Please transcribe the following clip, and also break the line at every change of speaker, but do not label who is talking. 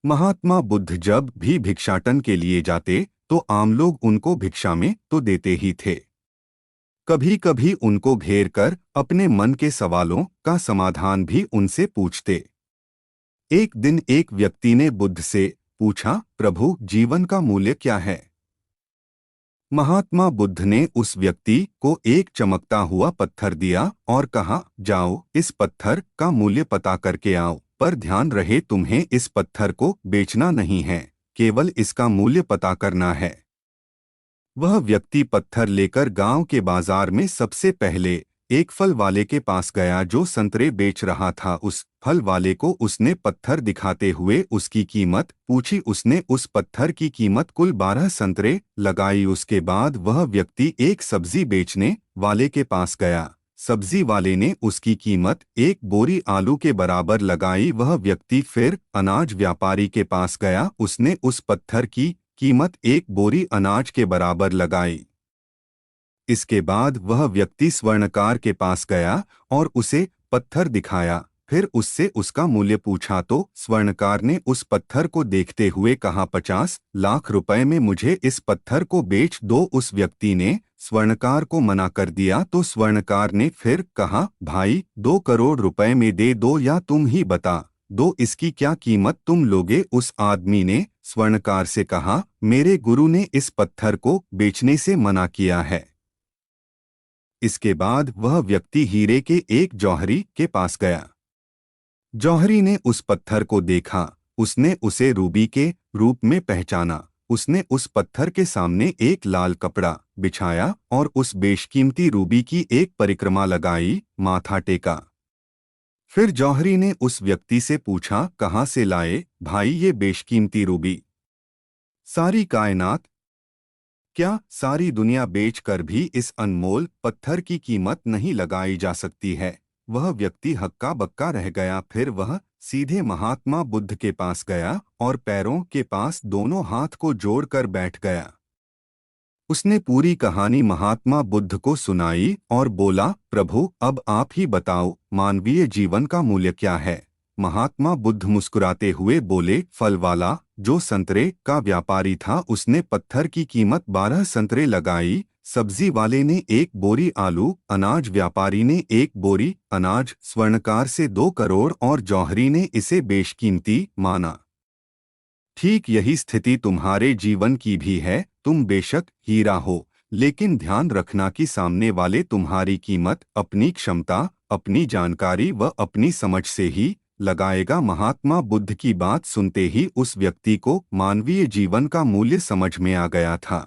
महात्मा बुद्ध जब भी भिक्षाटन के लिए जाते तो आम लोग उनको भिक्षा में तो देते ही थे, कभी कभी उनको घेर कर अपने मन के सवालों का समाधान भी उनसे पूछते। एक दिन एक व्यक्ति ने बुद्ध से पूछा, प्रभु, जीवन का मूल्य क्या है? महात्मा बुद्ध ने उस व्यक्ति को एक चमकता हुआ पत्थर दिया और कहा, जाओ, इस पत्थर का मूल्य पता करके आओ, पर ध्यान रहे तुम्हें इस पत्थर को बेचना नहीं है, केवल इसका मूल्य पता करना है। वह व्यक्ति पत्थर लेकर गांव के बाजार में सबसे पहले एक फल वाले के पास गया जो संतरे बेच रहा था। उस फल वाले को उसने पत्थर दिखाते हुए उसकी कीमत पूछी। उसने उस पत्थर की कीमत कुल 12 संतरे लगाई। उसके बाद वह व्यक्ति एक सब्जी बेचने वाले के पास गया। सब्जी वाले ने उसकी कीमत एक बोरी आलू के बराबर लगाई। वह व्यक्ति फिर अनाज व्यापारी के पास गया। उसने उस पत्थर की कीमत एक बोरी अनाज के बराबर लगाई। इसके बाद वह व्यक्ति स्वर्णकार के पास गया और उसे पत्थर दिखाया। फिर उससे उसका मूल्य पूछा तो स्वर्णकार ने उस पत्थर को देखते हुए कहा, 50 लाख रुपए में मुझे इस पत्थर को बेच दो। उस व्यक्ति ने स्वर्णकार को मना कर दिया तो स्वर्णकार ने फिर कहा, भाई, 2 करोड़ रुपए में दे दो या तुम ही बता दो, इसकी क्या कीमत तुम लोगे? उस आदमी ने स्वर्णकार से कहा, मेरे गुरु ने इस पत्थर को बेचने से मना किया है। इसके बाद वह व्यक्ति हीरे के एक जौहरी के पास गया। जौहरी ने उस पत्थर को देखा। उसने उसे रूबी के रूप में पहचाना। उसने उस पत्थर के सामने एक लाल कपड़ा बिछाया और उस बेशकीमती रूबी की एक परिक्रमा लगाई, माथा टेका। फिर जौहरी ने उस व्यक्ति से पूछा, कहाँ से लाए भाई ये बेशकीमती रूबी? सारी कायनात, क्या सारी दुनिया बेचकर भी इस अनमोल पत्थर की कीमत नहीं लगाई जा सकती है? वह व्यक्ति हक्का बक्का रह गया। फिर वह सीधे महात्मा बुद्ध के पास गया और पैरों के पास दोनों हाथ को जोड़कर बैठ गया। उसने पूरी कहानी महात्मा बुद्ध को सुनाई और बोला, प्रभु, अब आप ही बताओ, मानवीय जीवन का मूल्य क्या है? महात्मा बुद्ध मुस्कुराते हुए बोले, फल वाला जो संतरे का व्यापारी था उसने पत्थर की कीमत 12 संतरे लगाई। सब्जी वाले ने एक बोरी आलू, अनाज व्यापारी ने एक बोरी अनाज, स्वर्णकार से 2 करोड़ और जौहरी ने इसे बेशकीमती माना। ठीक यही स्थिति तुम्हारे जीवन की भी है। तुम बेशक हीरा हो, लेकिन ध्यान रखना कि सामने वाले तुम्हारी कीमत अपनी क्षमता, अपनी जानकारी व अपनी समझ से ही लगाएगा। महात्मा बुद्ध की बात सुनते ही उस व्यक्ति को मानवीय जीवन का मूल्य समझ में आ गया था।